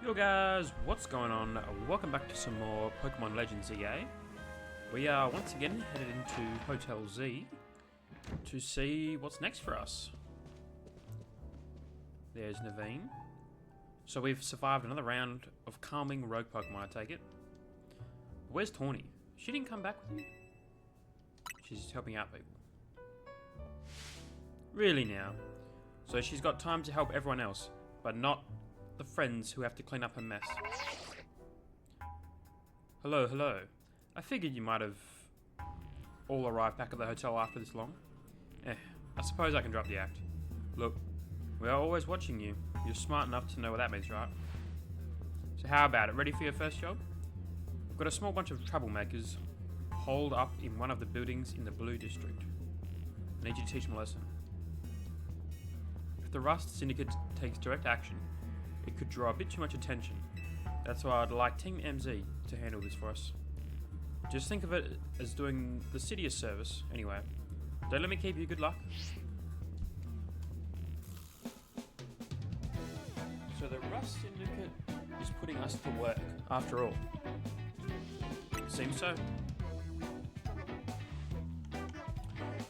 Yo guys, what's going on? Welcome back to some more Pokemon Legends EA. We are once again headed into Hotel Z to see what's next for us. There's Naveen. So we've survived another round of calming rogue Pokemon, I take it. Where's Tawny? She didn't come back with you? She's helping out people. Really now? So she's got time to help everyone else, but not the friends who have to clean up her mess. Hello, hello. I figured you might have all arrived back at the hotel after this long. I suppose I can drop the act. Look, we're always watching you. You're smart enough to know what that means, right? So how about it? Ready for your first job? We've got a small bunch of troublemakers holed up in one of the buildings in the Blue District. I need you to teach them a lesson. If the Rust Syndicate takes direct action, it could draw a bit too much attention. That's why I'd like Team MZ to handle this for us. Just think of it as doing the city a service, anyway. Don't let me keep you. Good luck. So the Rust Syndicate is putting us to work, after all. Seems so.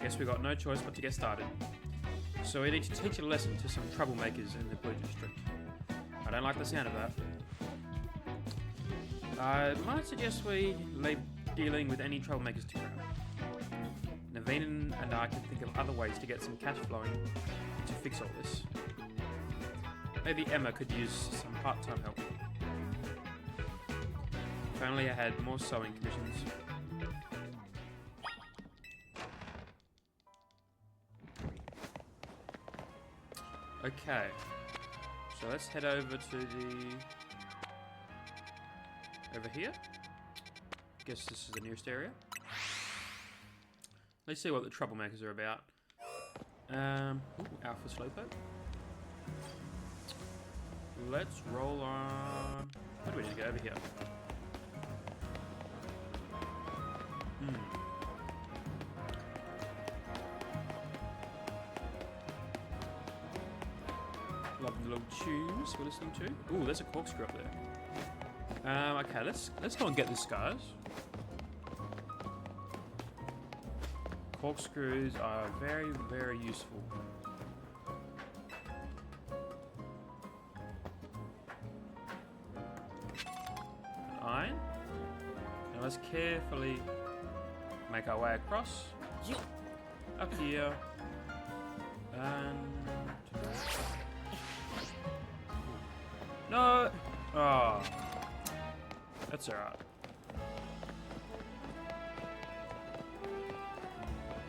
Guess we got no choice but to get started. So we need to teach a lesson to some troublemakers in the Blue District. I don't like the sound of that. I might suggest we leave dealing with any troublemakers to crowd. Naveen and I can think of other ways to get some cash flowing to fix all this. Maybe Emma could use some part-time help. If only I had more sewing commissions. Okay. So let's head over to over here. Guess this is the nearest area. Let's see what the troublemakers are about. Alpha Slowpoke. Let's roll on. Where do we need to go? Over here. Love the little tunes we're listening to. Ooh, there's a corkscrew up there. Okay, let's go and get this, guys. Corkscrews are very, very useful. An iron. Now let's carefully make our way across. Up here. And no! Oh. That's alright.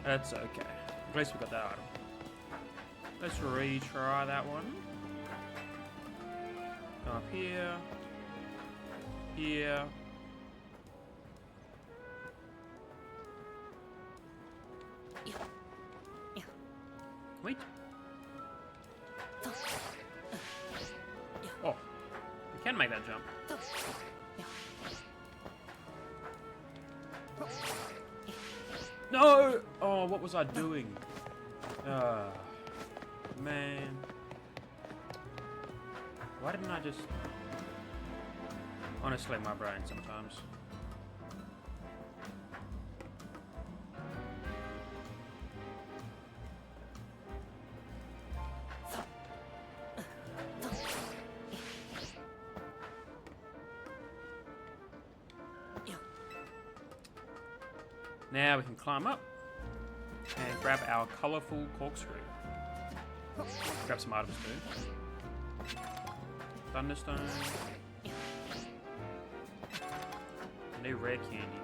That's okay. At least we got that item. Let's retry that one. Come up here. Here. Wait. Oh. We can make that jump. No! Oh, what was I doing? Man. Why didn't I just... Honestly, my brain sometimes. Now we can climb up and grab our colourful corkscrew. Grab some items too. Thunderstone. New rare candy.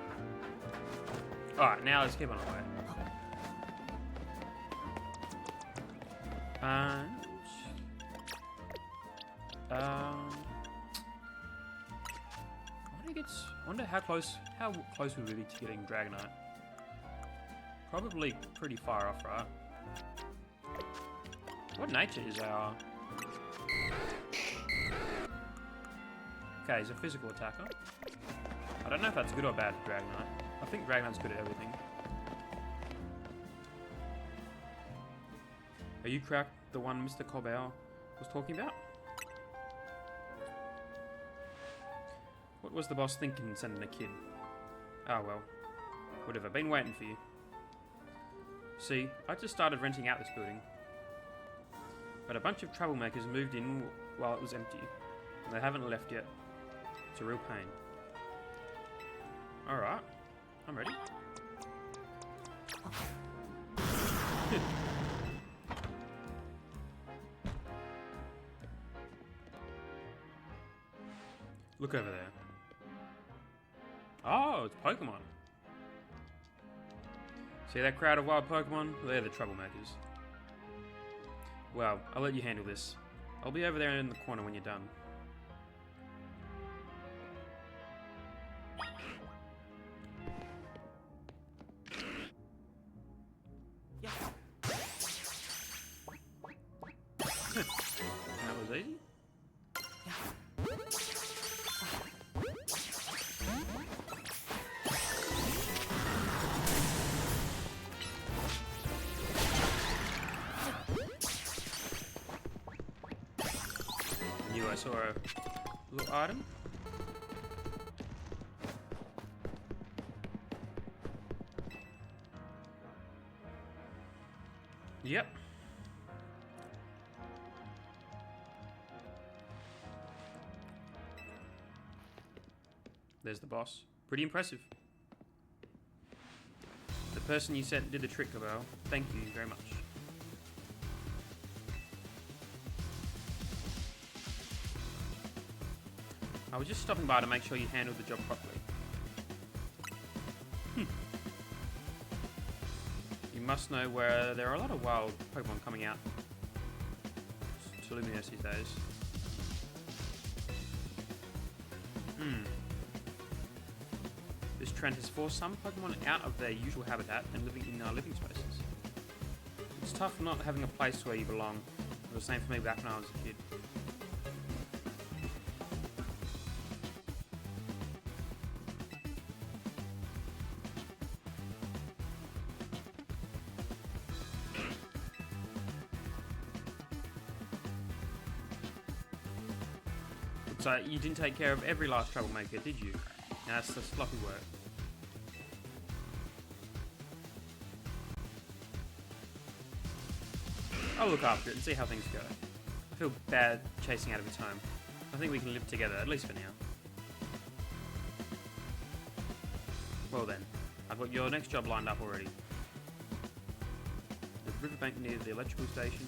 Alright, now let's keep on our way. I wonder how close would we be to getting Dragonite? Probably pretty far off, right? What nature is our... Okay, he's a physical attacker. I don't know if that's good or bad for Dragonite. I think Dragonite's good at everything. Are you Crack, the one Mr. Colbert was talking about? What was the boss thinking sending a kid? Oh well. Whatever, been waiting for you. See, I just started renting out this building. But a bunch of troublemakers moved in while it was empty. And they haven't left yet. It's a real pain. Alright, I'm ready. Look over there. Oh, it's Pokemon. See that crowd of wild Pokemon? They're the troublemakers. Well, I'll let you handle this. I'll be over there in the corner when you're done. That was easy. I saw a little item. Yep. There's the boss. Pretty impressive. The person you sent did the trick, Cabal. Thank you very much. I was just stopping by to make sure you handled the job properly. You must know where there are a lot of wild Pokemon coming out to Lumoise these days. This trend has forced some Pokemon out of their usual habitat and living in our living spaces. It's tough not having a place where you belong. It was the same for me back when I was a kid. So you didn't take care of every last troublemaker, did you? Now that's the sloppy work. I'll look after it and see how things go. I feel bad chasing out of its home. I think we can live together, at least for now. Well then, I've got your next job lined up already. The riverbank near the electrical station.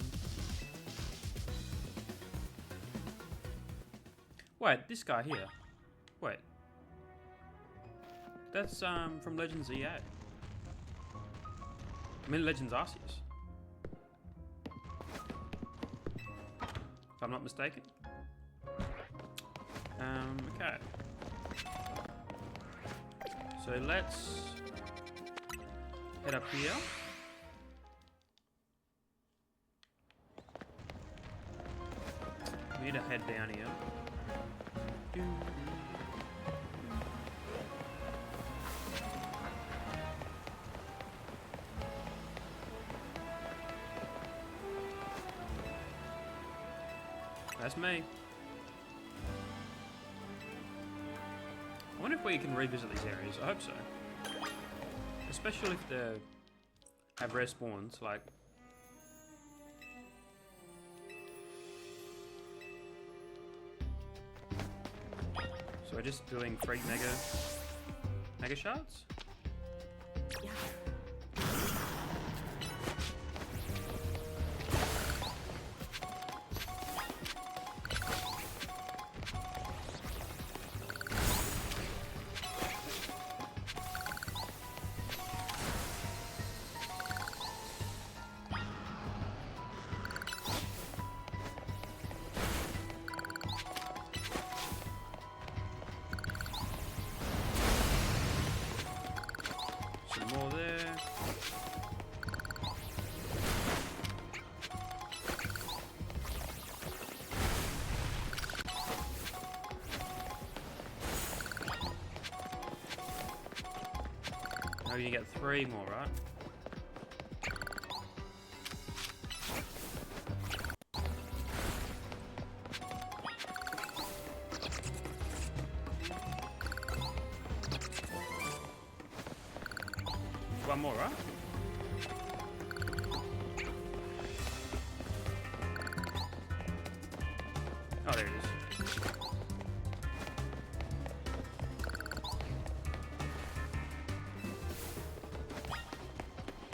Wait, this guy here. Wait. That's from Legends EA. I mean Legends Arceus. If I'm not mistaken. Okay. So let's head up here. We need to head down here. That's me. I wonder if we can revisit these areas. I hope so. Especially if they have rare spawns, like... So we're just doing 3 mega shards? Yeah. More there. Now you get 3 more, right? one more, right? Oh, there it is.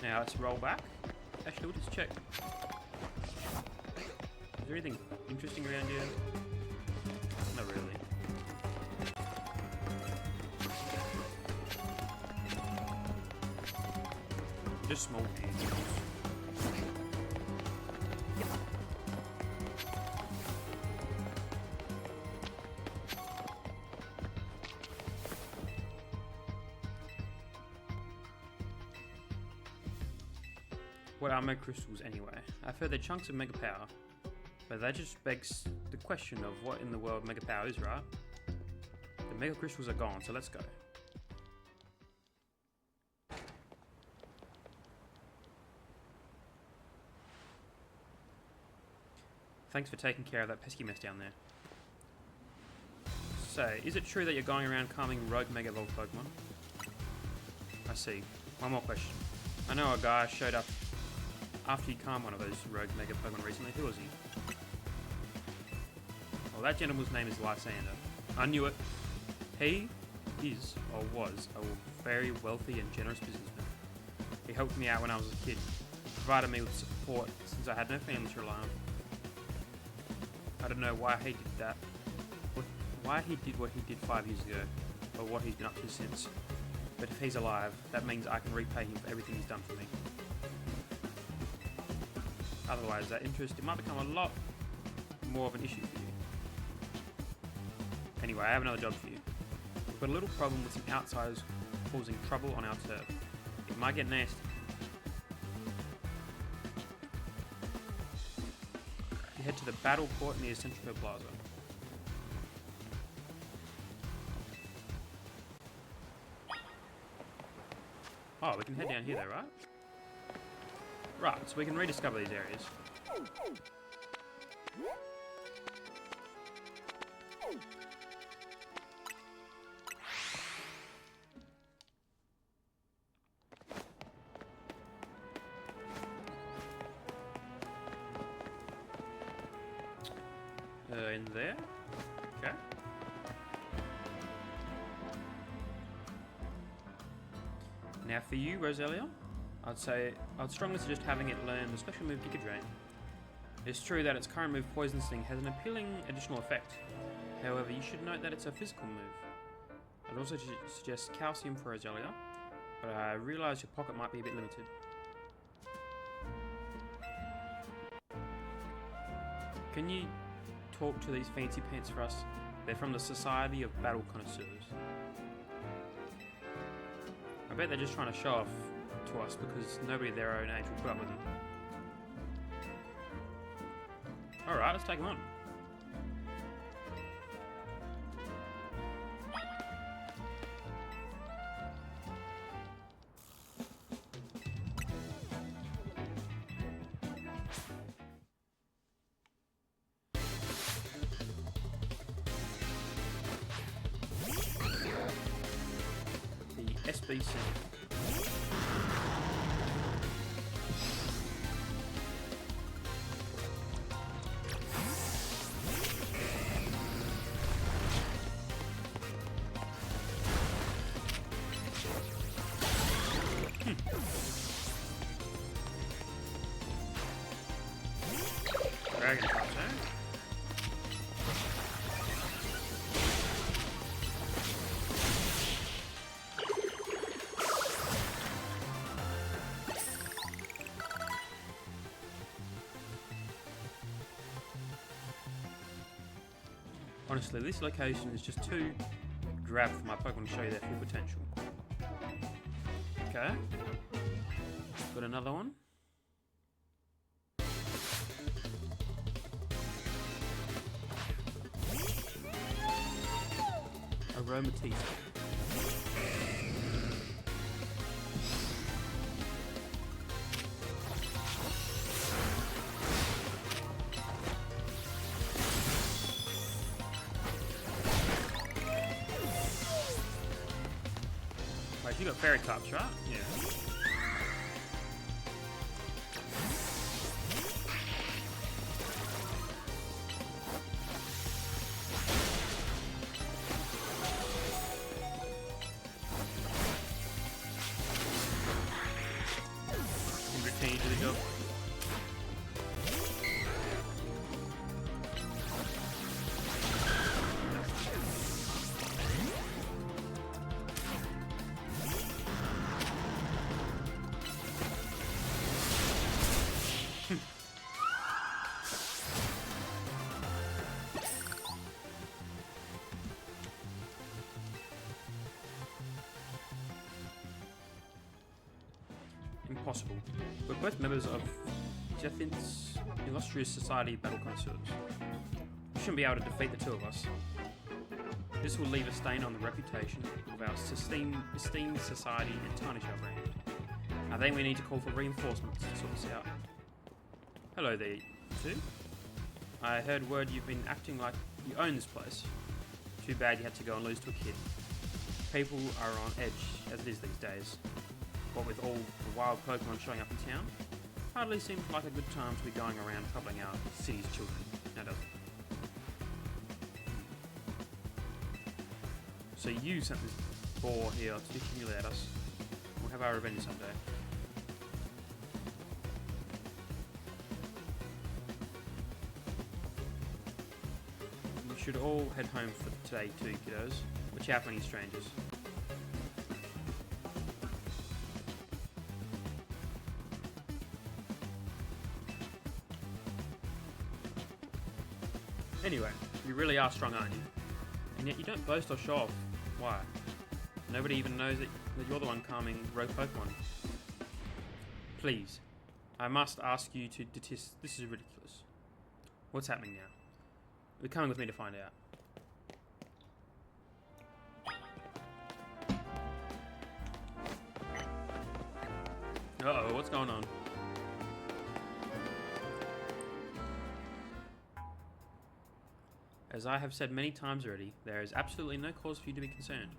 Now let's roll back. Actually, we'll just check. Is there anything interesting around here? Not really. Just small animals. What are mega crystals anyway? I've heard they're chunks of mega power, but that just begs the question of what in the world mega power is, right? The mega crystals are gone, so let's go. Thanks for taking care of that pesky mess down there. So, is it true that you're going around calming rogue mega evolved Pokemon? I see. One more question. I know a guy showed up after you calmed one of those rogue mega Pokemon recently. Who was he? Well, that gentleman's name is Lysander. I knew it. He is, or was, a very wealthy and generous businessman. He helped me out when I was a kid, provided me with support since I had no family to rely on. I don't know why he did that, why he did what he did 5 years ago, or what he's been up to since. But if he's alive, that means I can repay him for everything he's done for me. Otherwise, that interest, it might become a lot more of an issue for you. Anyway, I have another job for you. We've got a little problem with some outsiders causing trouble on our turf. It might get nasty. You head to the battle court near Central Plaza. Oh, we can head down here though, right? Right, so we can rediscover these areas. In there? Okay. Now for you, Roselia, I'd strongly suggest having it learn the special move Giga Drain. It's true that its current move Poison Sting has an appealing additional effect. However, you should note that it's a physical move. I'd also suggest Calcium for Roselia, but I realise your pocket might be a bit limited. Can you talk to these fancy pants for us? They're from the Society of Battle Connoisseurs. I bet they're just trying to show off to us because nobody their own age will put up with them. Alright, let's take them on. The SBC. Dragon Touch, eh? Honestly, this location is just too drab for my Pokemon to show you their full potential. Okay. Got another one. Aromatisse. Wait, you got fairy types, right? Yeah. impossible. We're both members of Jethin's illustrious society battle connoisseurs. We shouldn't be able to defeat the two of us. This will leave a stain on the reputation of our esteemed society and tarnish our brand. I think we need to call for reinforcements to sort this out. Hello there, you two. I heard word you've been acting like you own this place. Too bad you had to go and lose to a kid. People are on edge as it is these days. What with all the wild Pokemon showing up in town, hardly seems like a good time to be going around troubling our city's children, now does it? So you sent this boar here to humiliate us. We'll have our revenge someday. We should all head home for today too, kiddos. Watch out for any strangers. Anyway, you really are strong, aren't you? And yet you don't boast or show off. Why? Nobody even knows that you're the one calming rogue Pokemon. Please, I must ask you to detest. This is ridiculous. What's happening now? You're coming with me to find out. Uh-oh, what's going on? As I have said many times already, there is absolutely no cause for you to be concerned.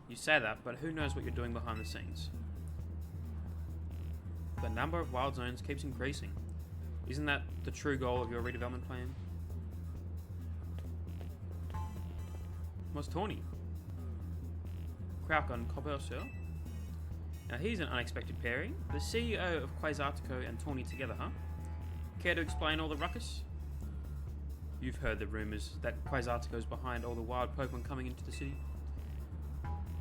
You say that, but who knows what you're doing behind the scenes? The number of wild zones keeps increasing. Isn't that the true goal of your redevelopment plan? What's Tawny? Krauk and Coppersur? Now here's an unexpected pairing. The CEO of Quasartico and Tawny together, huh? Care to explain all the ruckus? You've heard the rumours that Quasartico's behind all the wild Pokemon coming into the city.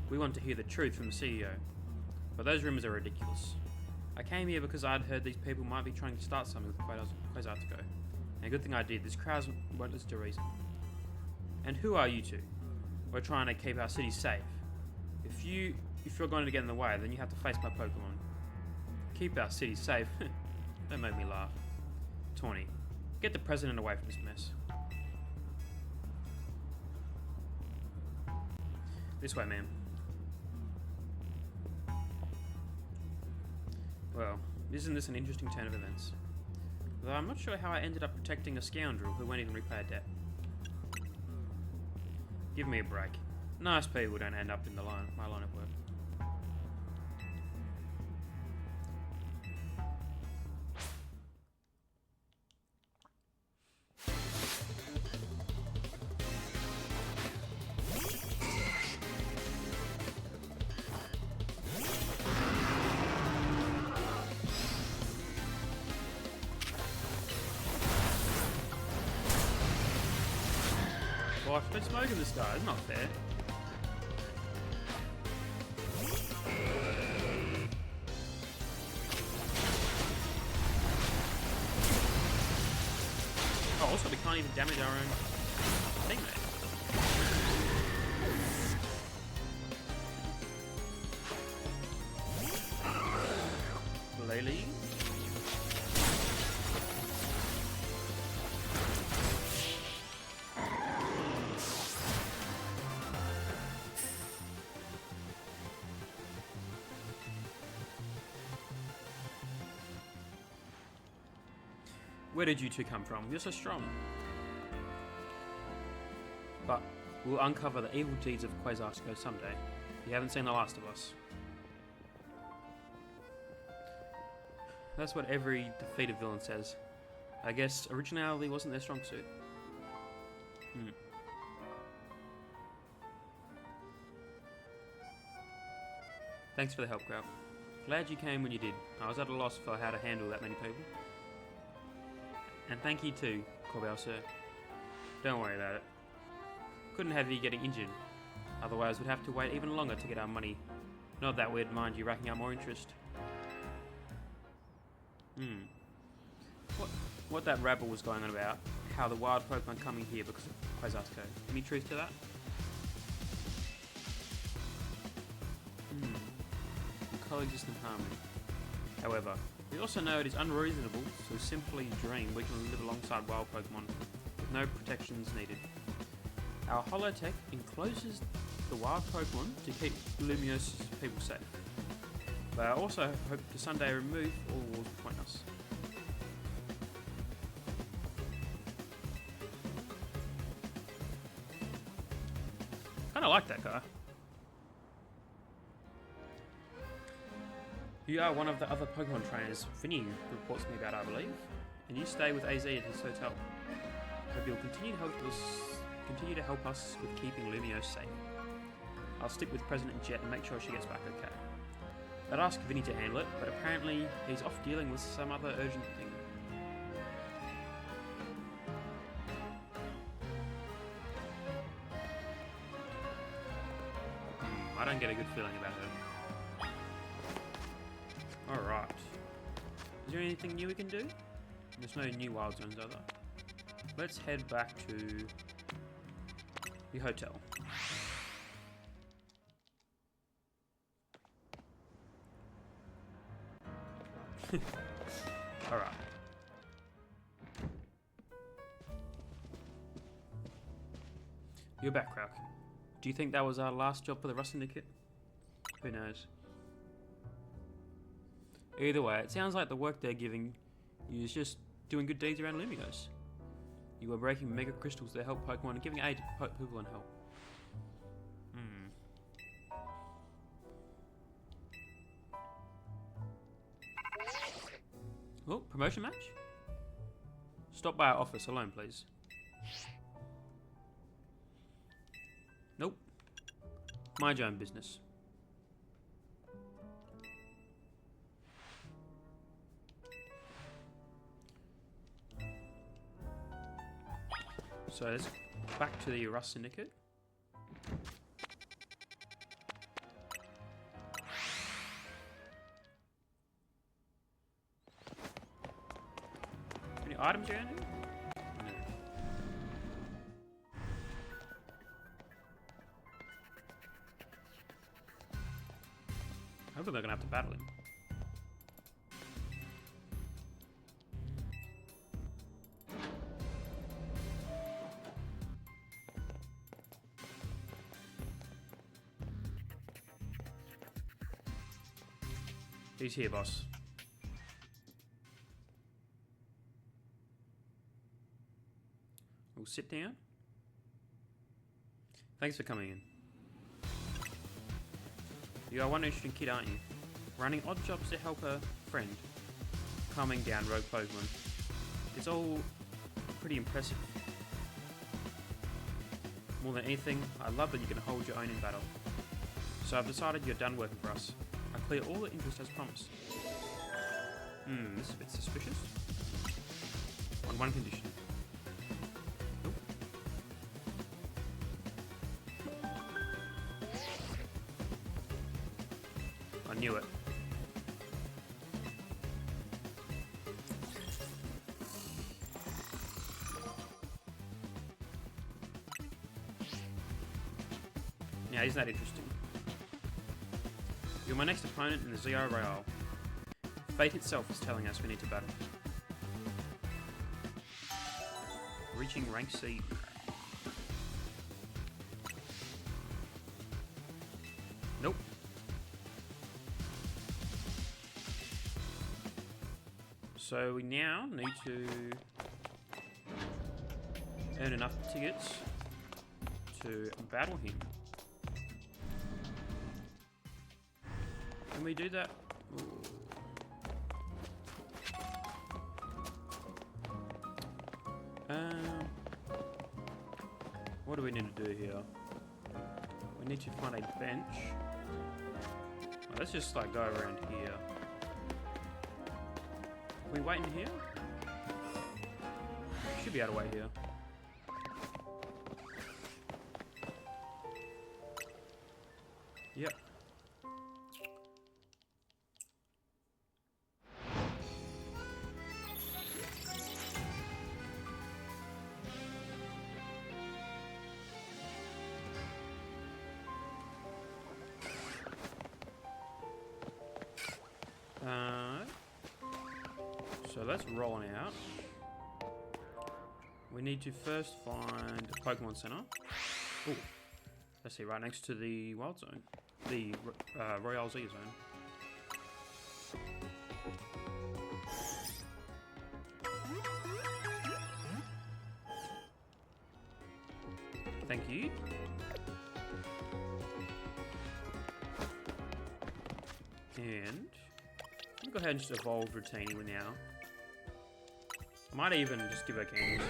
We want to hear the truth from the CEO, but those rumours are ridiculous. I came here because I'd heard these people might be trying to start something with Quasartico. And a good thing I did, this crowd won't listen to reason. And who are you two? We're trying to keep our city safe. If you're going to get in the way, then you have to face my Pokemon. Keep our city safe? Don't make me laugh. Tawny, get the president away from this mess. This way, ma'am. Well, isn't this an interesting turn of events? Though I'm not sure how I ended up protecting a scoundrel who won't even repay a debt. Give me a break. Nice people don't end up in my line of work. Gosh, quit smoking this guy, it's not fair. Oh, also we can't even damage our own teammate. Lily? Where did you two come from? You're so strong. But we'll uncover the evil deeds of Quasartico someday. You haven't seen the last of us. That's what every defeated villain says. I guess originality wasn't their strong suit. Thanks for the help, Krauk. Glad you came when you did. I was at a loss for how to handle that many people. And thank you too, Coppersur. Don't worry about it. Couldn't have you getting injured. Otherwise we'd have to wait even longer to get our money. Not that we'd mind you racking up more interest. What that rabble was going on about, how the wild Pokemon coming here because of Quasartico. Any truth to that? Coexist in harmony. However, we also know it is unreasonable to simply dream we can live alongside wild Pokemon with no protections needed. Our holotech encloses the wild Pokemon to keep Lumiose's people safe. But I also hope to someday remove all walls between us. Kinda like that guy. You are one of the other Pokemon trainers Vinny reports me about, I believe, and you stay with AZ at his hotel. Hope you'll continue to help us with keeping Lumiose safe. I'll stick with President Jet and make sure she gets back okay. I'd ask Vinny to handle it, but apparently he's off dealing with some other urgent thing. I don't get a good feeling about her. Alright. Is there anything new we can do? There's no new wild zones, are there? Let's head back to the hotel. Alright. You're back, Krauk. Do you think that was our last job for the Rust Syndicate? Who knows? Either way, it sounds like the work they're giving you is just doing good deeds around Lumiose. You are breaking mega crystals to help Pokemon and giving aid to people in help. Oh, promotion match? Stop by our office alone, please. Nope. Mind your own business. So let's back to the Rust Syndicate. Any items around here? No. Hopefully they're gonna have to battle him. He's here, boss. We'll sit down. Thanks for coming in. You are one interesting kid, aren't you? Running odd jobs to help a friend. Calming down rogue Pokemon. It's all pretty impressive. More than anything, I love that you can hold your own in battle. So I've decided you're done working for us. I clear all the interest as promised. This is a bit suspicious. On one condition. Nope. I knew it. Now, isn't that interesting? You're my next opponent in the Zero Royale. Fate itself is telling us we need to battle. Reaching rank C. Nope. So we now need to earn enough tickets to battle him. Can we do that? Ooh. What do we need to do here? We need to find a bench. Well, let's just like go around here. Can we wait in here? Should be able to wait here. Yep. that's rolling out. We need to first find a Pokemon Center. Oh, let's see, right next to the Wild Zone. The Royale Z Zone. Thank you. And I'm gonna go ahead and just evolve Rotini now. I might even just give her candies.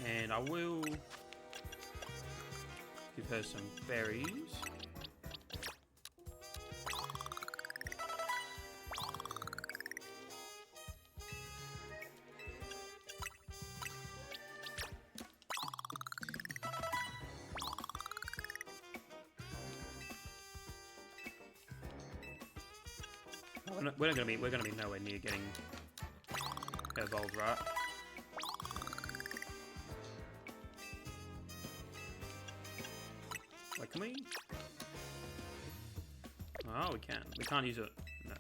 And I will give her some berries. We're gonna be nowhere near getting evolved, right? Wait, can we? Oh, we can. We can't use it. No.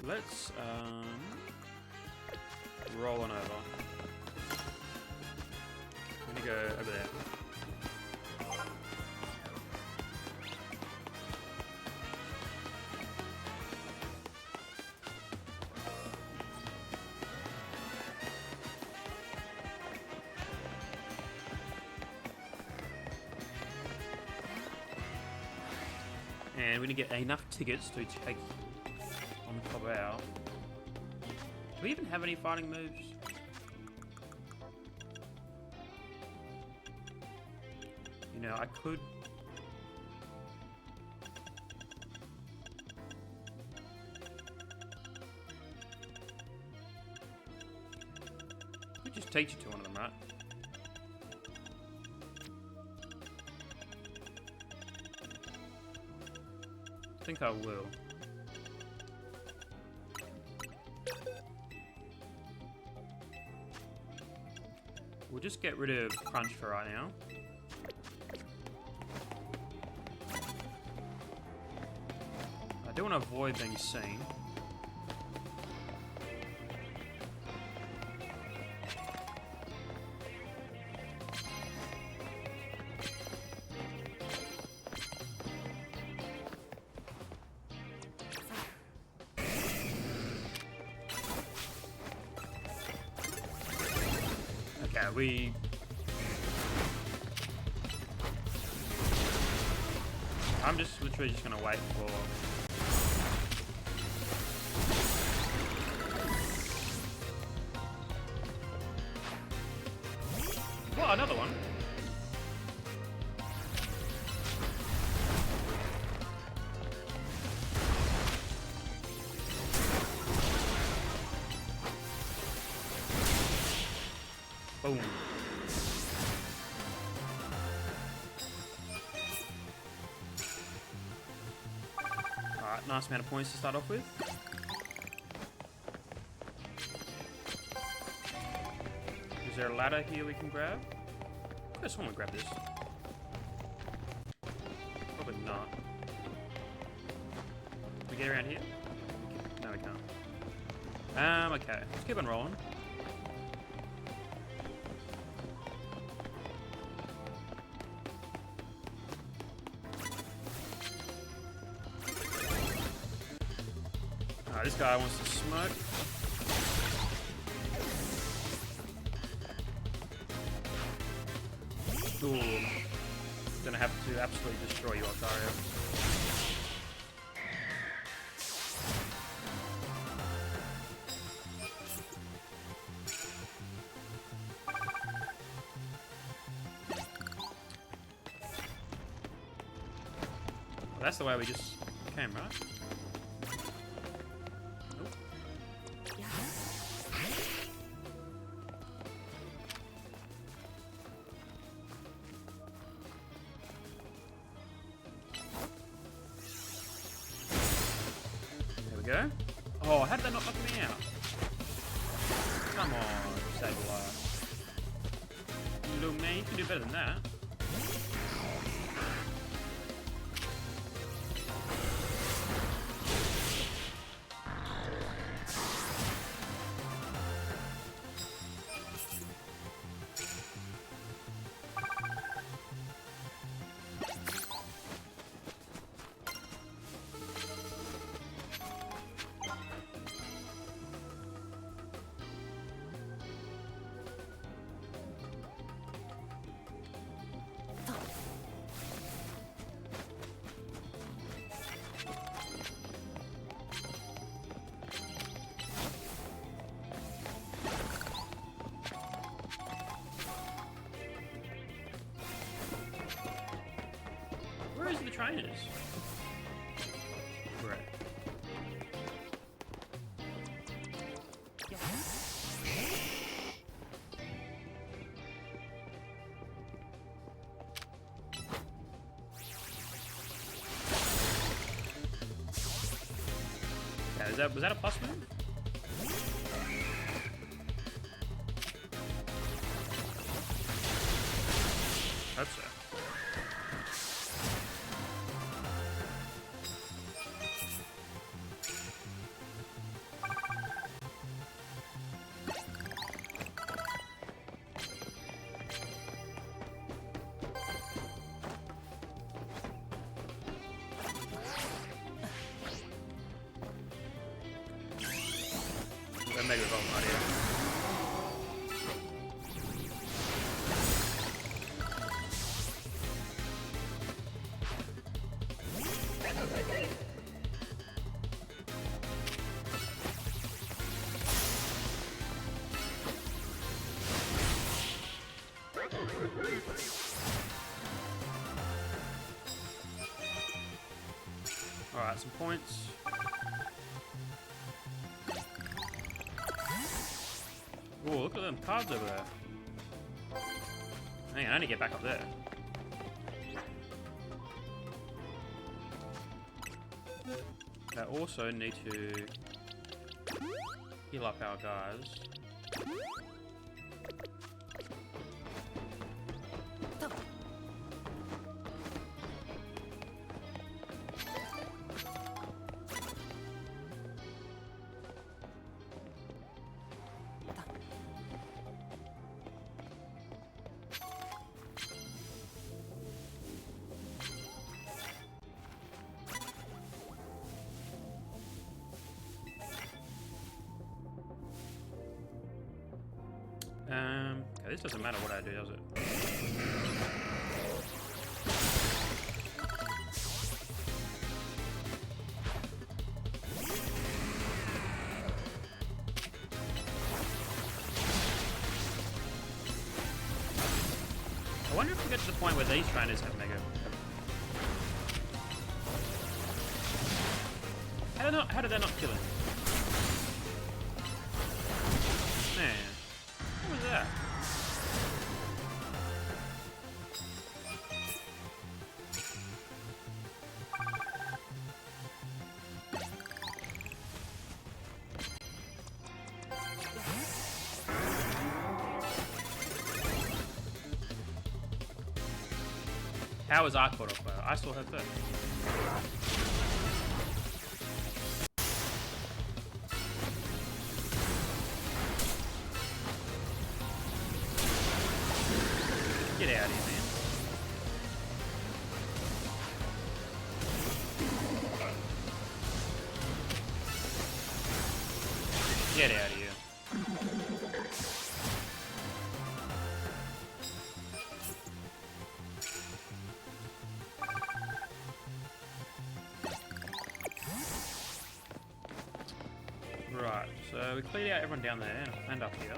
Let's roll on over. I'm gonna go over there. And we need to get enough tickets to take on top out. Do we even have any fighting moves? You know, I could. We just take you to one of them, right? I think I will. We'll just get rid of Crunch for right now. I do want to avoid being seen. Okay, I'm just literally just gonna wait for. Oh, another one. Boom. Alright, nice amount of points to start off with. Is there a ladder here we can grab? I just want to grab this. Probably not. Can we get around here? No, we can't. Okay. Let's keep on rolling. This guy wants to smoke. Ooh. Gonna have to absolutely destroy you, Altaria. Well, that's the way we just came, right? go. Oh, how did that not knock me out? Come on, Sableye. Little man, you can do better than that. Where is the trainers? Right. Yeah, was that a plus move? Hope so. Mega Evolve right here. Alright, some points. Oh, look at them cards over there. Hang on, I need to get back up there. I also need to heal up our guys. Okay, this doesn't matter what I do, does it? I wonder if we get to the point where these trainers have Mega. How did that not kill him? Man, what was that? How is Arc caught off by her? I saw her first. Get out of here, man. Get out of here. Right, so we cleared out everyone down there and up here.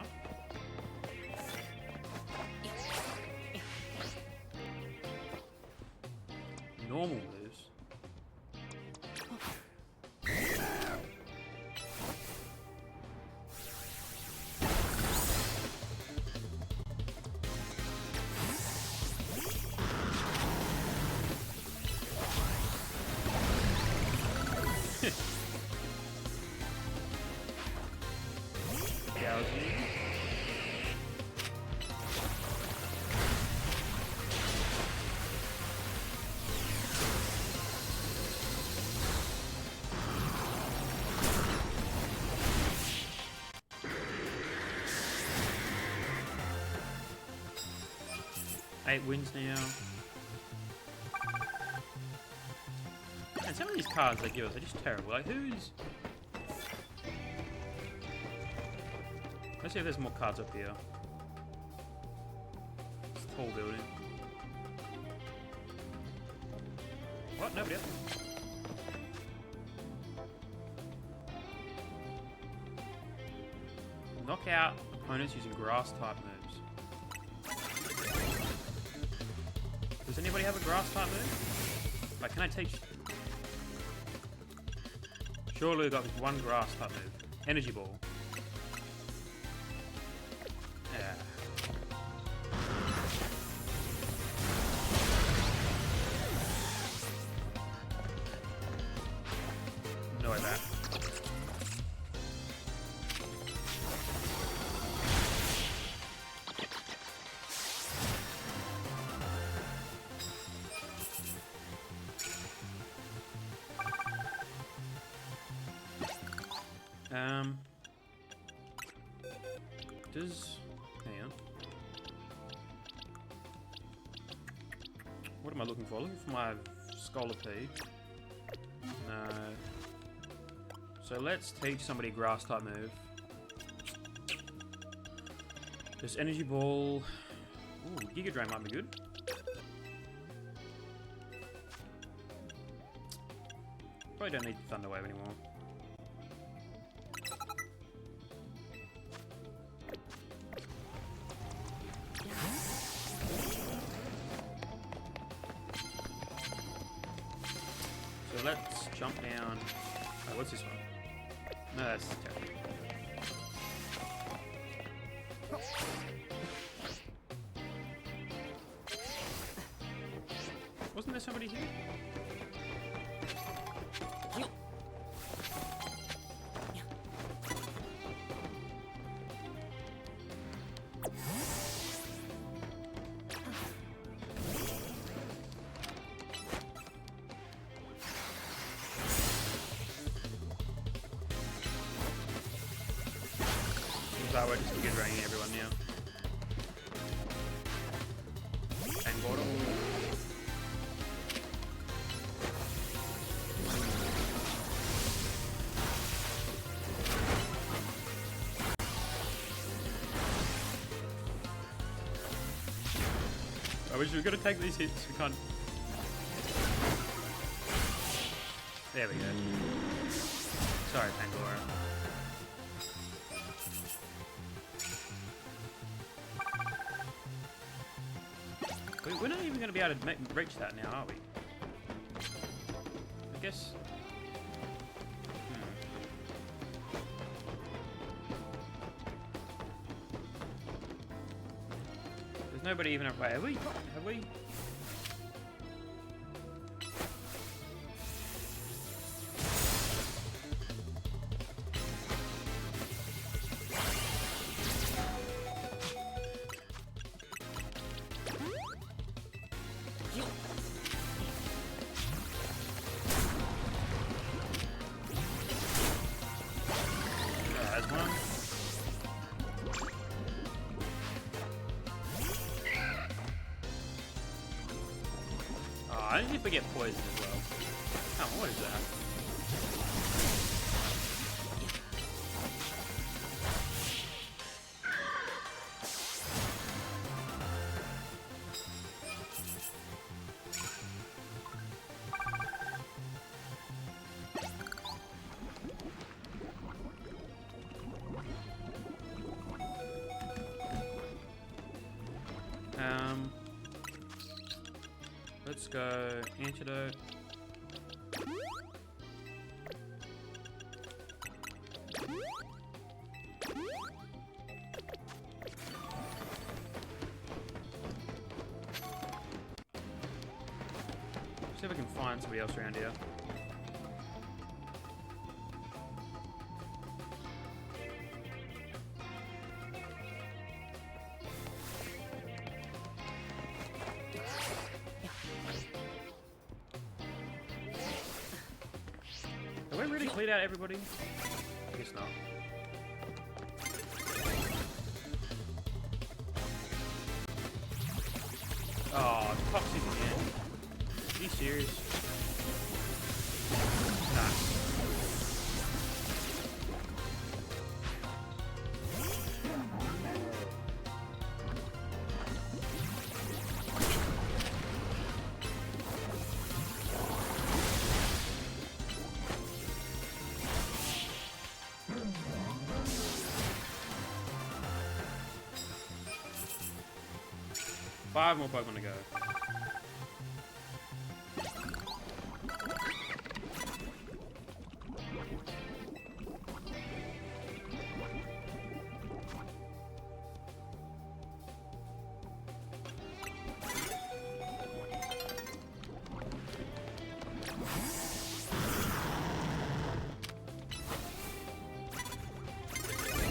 Normal moves. Eight wins now. And some of these cards they give us are just terrible. Like, who's... Let's see if there's more cards up here. It's a tall building. What? Nobody else? Knock out opponents using grass-type moves. Does anybody have a grass-type move? Like, can I teach... Surely we've got one grass-type move. Energy Ball. Yeah. No way back. Hang on. What am I looking for? Looking for my Scolipede. No. So let's teach somebody grass type move. This Energy Ball. Ooh, Giga Drain might be good. Probably don't need Thunder Wave anymore. So let's jump down. Oh, what's this one? No, that's terrible. Wasn't there somebody here? So we're just Giga Draining everyone now. And bottom. I wish we were gonna take these hits, we can't. There we go. Sorry, Pangora. We're not even going to be able to reach that now, are we? I guess... There's nobody even up... Wait, have we? Have we? I didn't forget poison as well. Come on, what is that? Let's go antidote. See if I can find somebody else around here. bleed out everybody? I guess not. Oh, toxic again. Are you serious? Nice. Five more Pokemon to go.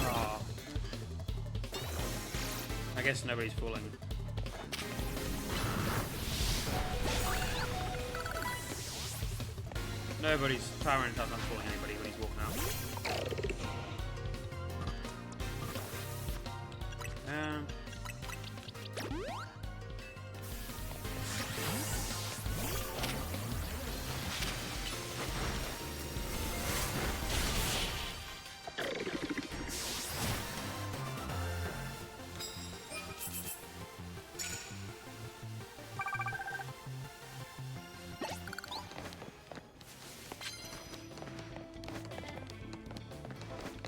Oh. I guess nobody's fooling. Nobody's Tyrant doesn't fooling anybody when he's walking out.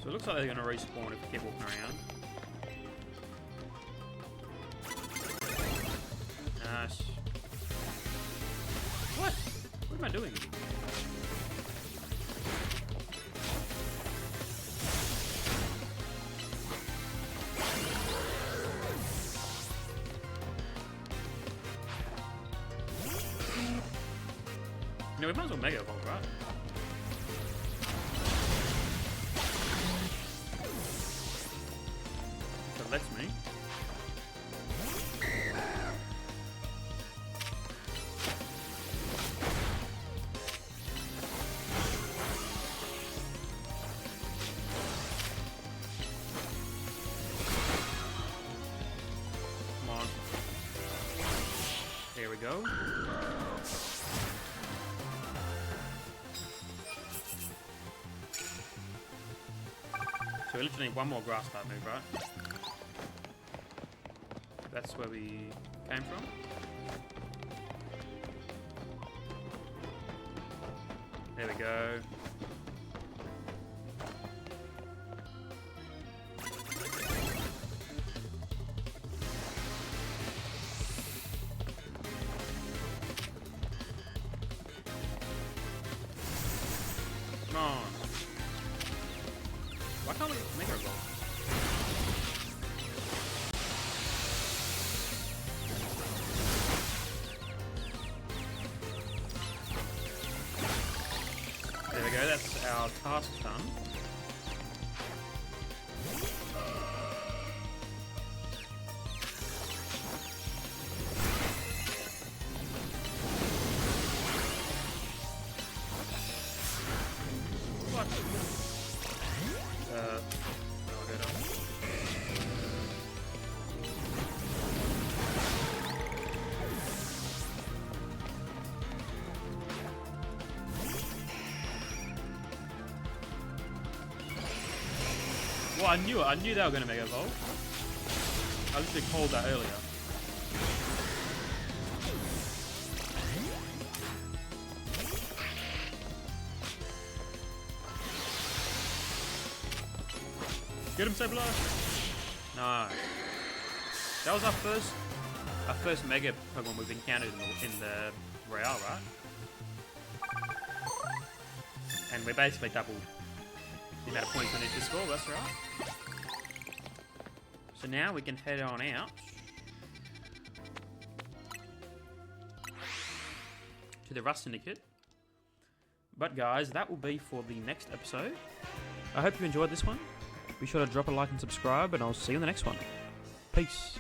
So it looks like they're going to respawn if we keep walking around. Nice. What? What am I doing? No, we might as well Mega Evolve, right? That lets me. Come on. There we go. So we literally need one more grass type move, right? That's where we came from. There we go. Come on. Why can't we make our goal? There we go, that's our task done. What? I'll go down. Well, I knew it. I knew they were going to Mega Evolve. I literally called that earlier. Get him, Sabla! No. That was our first Mega Pokemon we've encountered in the Royale, right? And we basically doubled the amount of points we need to score, that's right. So now we can head on out to the Rust Syndicate. But guys, that will be for the next episode. I hope you enjoyed this one. Be sure to drop a like and subscribe, and I'll see you in the next one. Peace.